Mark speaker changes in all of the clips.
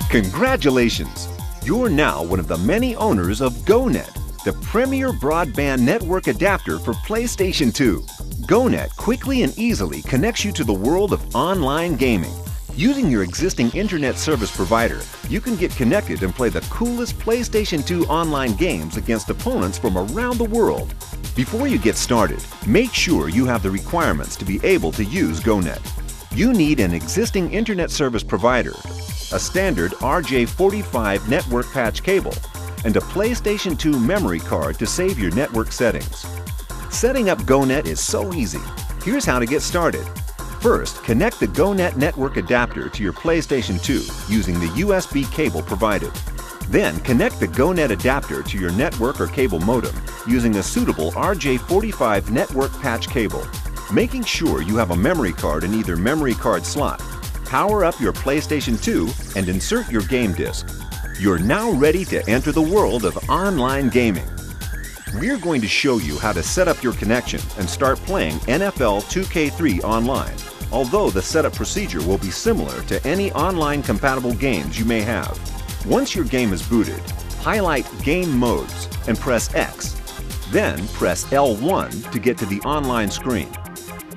Speaker 1: Congratulations! You're now one of the many owners of GoNet, the premier broadband network adapter for PlayStation 2. GoNet quickly and easily connects you to the world of online gaming. Using your existing internet service provider, you can get connected and play the coolest PlayStation 2 online games against opponents from around the world. Before you get started, make sure you have the requirements to be able to use GoNet. You need an existing internet service provider, a standard RJ45 network patch cable, and a PlayStation 2 memory card to save your network settings. Setting up GoNet is so easy. Here's how to get started. First, connect the GoNet network adapter to your PlayStation 2 using the USB cable provided. Then, connect the GoNet adapter to your network or cable modem using a suitable RJ45 network patch cable. Making sure you have a memory card in either memory card slot. Power up your PlayStation 2 and insert your game disc. You're now ready to enter the world of online gaming. We're going to show you how to set up your connection and start playing NFL 2K3 online, although the setup procedure will be similar to any online compatible games you may have. Once your game is booted, highlight Game Modes and press X. Then press L1 to get to the online screen.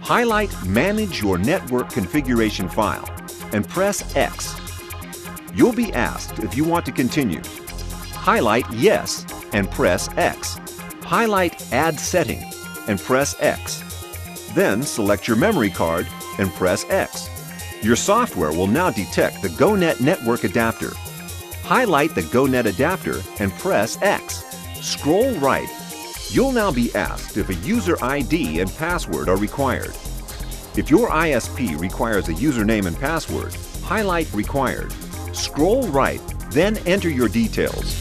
Speaker 1: Highlight Manage Your Network Configuration File and press X. You'll be asked if you want to continue. Highlight Yes and press X. Highlight Add Setting and press X. Then select your memory card and press X. Your software will now detect the GoNet network adapter. Highlight the GoNet adapter and press X. Scroll right. You'll now be asked if a user ID and password are required. If your ISP requires a username and password, highlight Required. Scroll right, then enter your details.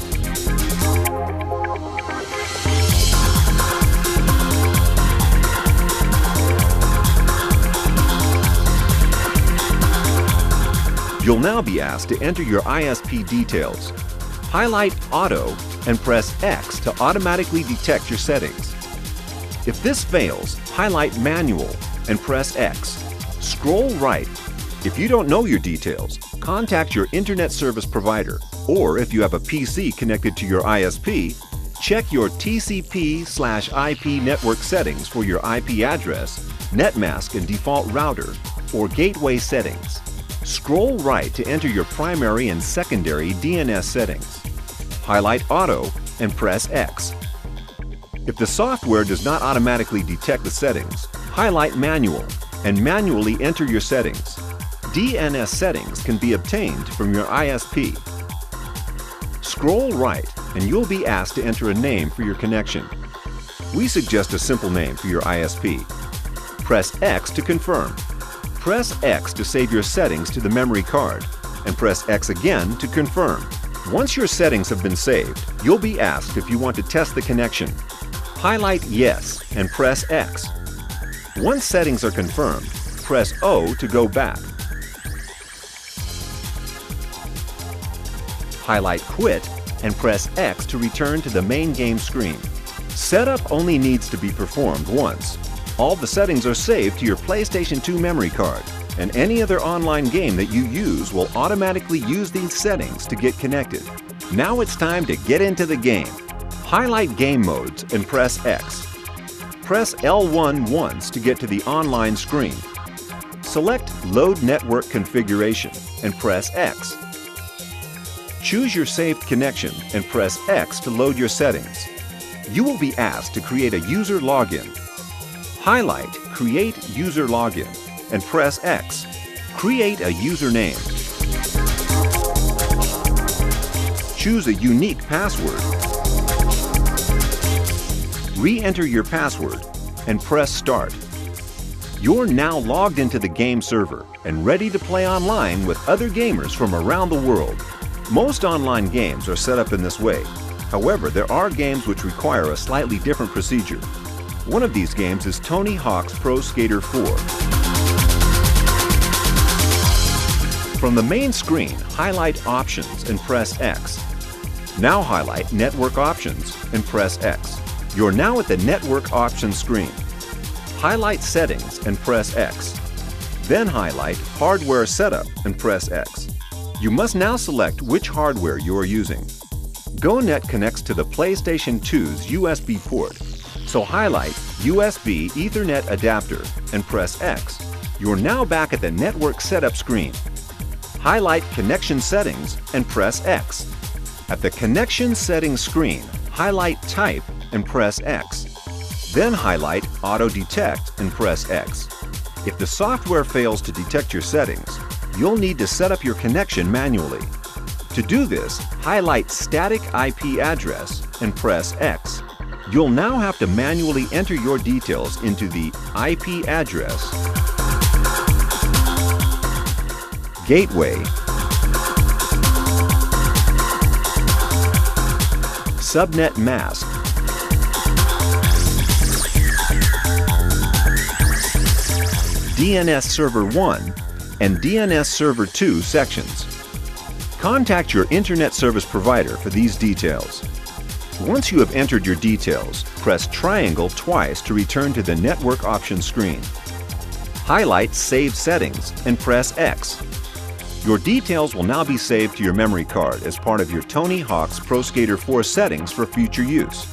Speaker 1: You'll now be asked to enter your ISP details. Highlight Auto and press X to automatically detect your settings. If this fails, highlight Manual and press X. Scroll right. If you don't know your details, contact your internet service provider, or if you have a PC connected to your ISP, check your TCP/IP network settings for your IP address, netmask and default router, or gateway settings. Scroll right to enter your primary and secondary DNS settings. Highlight Auto and press X. If the software does not automatically detect the settings, highlight Manual and manually enter your settings. DNS settings can be obtained from your ISP. Scroll right and you'll be asked to enter a name for your connection. We suggest a simple name for your ISP. Press X to confirm. Press X to save your settings to the memory card, and press X again to confirm. Once your settings have been saved, you'll be asked if you want to test the connection. Highlight Yes and press X. Once settings are confirmed, press O to go back. Highlight Quit and press X to return to the main game screen. Setup only needs to be performed once. All the settings are saved to your PlayStation 2 memory card, and any other online game that you use will automatically use these settings to get connected. Now it's time to get into the game. Highlight Game Modes and press X. Press L1 once to get to the online screen. Select Load Network Configuration and press X. Choose your saved connection and press X to load your settings. You will be asked to create a user login. Highlight Create User Login and press X. Create a username. Choose a unique password. Re-enter your password and press Start. You're now logged into the game server and ready to play online with other gamers from around the world. Most online games are set up in this way. However, there are games which require a slightly different procedure. One of these games is Tony Hawk's Pro Skater 4. From the main screen, highlight Options and press X. Now highlight Network Options and press X. You're now at the Network Options screen. highlight Settings and press X. Then highlight Hardware Setup and press X. You must now select which hardware you are using. GoNet connects to the PlayStation 2's USB port, so highlight USB Ethernet adapter and press X. You're now back at the network setup screen. Highlight Connection Settings and press X. At the Connection Settings screen, highlight Type and press X. Then highlight Auto Detect and press X. If the software fails to detect your settings, you'll need to set up your connection manually. To do this, highlight Static IP Address and press X. You'll now have to manually enter your details into the IP address, gateway, subnet mask, DNS Server 1 and DNS Server 2 sections. Contact your Internet Service Provider for these details. Once you have entered your details, press triangle twice to return to the Network Options screen. Highlight Save Settings and press X. Your details will now be saved to your memory card as part of your Tony Hawk's Pro Skater 4 settings for future use.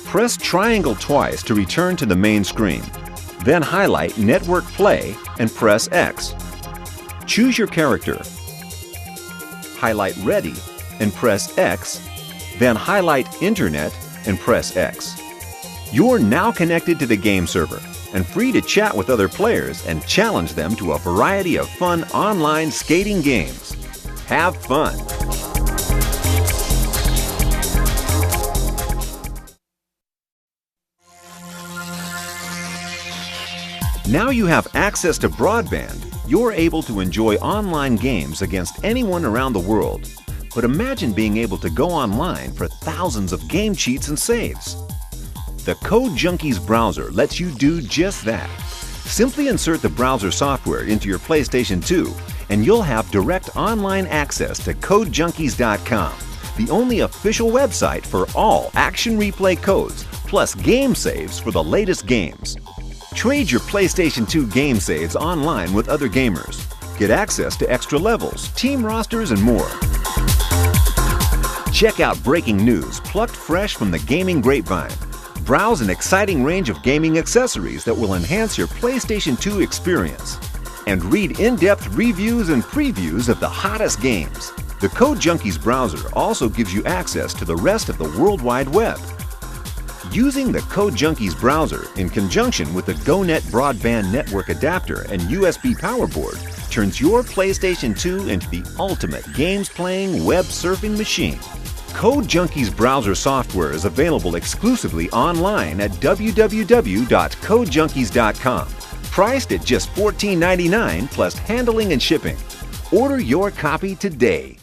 Speaker 1: Press triangle twice to return to the main screen. Then highlight Network Play and press X. Choose your character. Highlight Ready and press X. Then highlight Internet and press X. You're now connected to the game server and free to chat with other players and challenge them to a variety of fun online skating games. Have fun! Now you have access to broadband, you're able to enjoy online games against anyone around the world. But imagine being able to go online for thousands of game cheats and saves. The Codejunkies browser lets you do just that. Simply insert the browser software into your PlayStation 2 and you'll have direct online access to Codejunkies.com, the only official website for all action replay codes plus game saves for the latest games. Trade your PlayStation 2 game saves online with other gamers. Get access to extra levels, team rosters, and more. Check out breaking news plucked fresh from the gaming grapevine. Browse an exciting range of gaming accessories that will enhance your PlayStation 2 experience. And read in-depth reviews and previews of the hottest games. The Codejunkies browser also gives you access to the rest of the World Wide Web. Using the Codejunkies browser in conjunction with the GoNet broadband network adapter and USB power board turns your PlayStation 2 into the ultimate games-playing web surfing machine. Codejunkies browser software is available exclusively online at www.codejunkies.com, priced at just $14.99 plus handling and shipping. Order your copy today.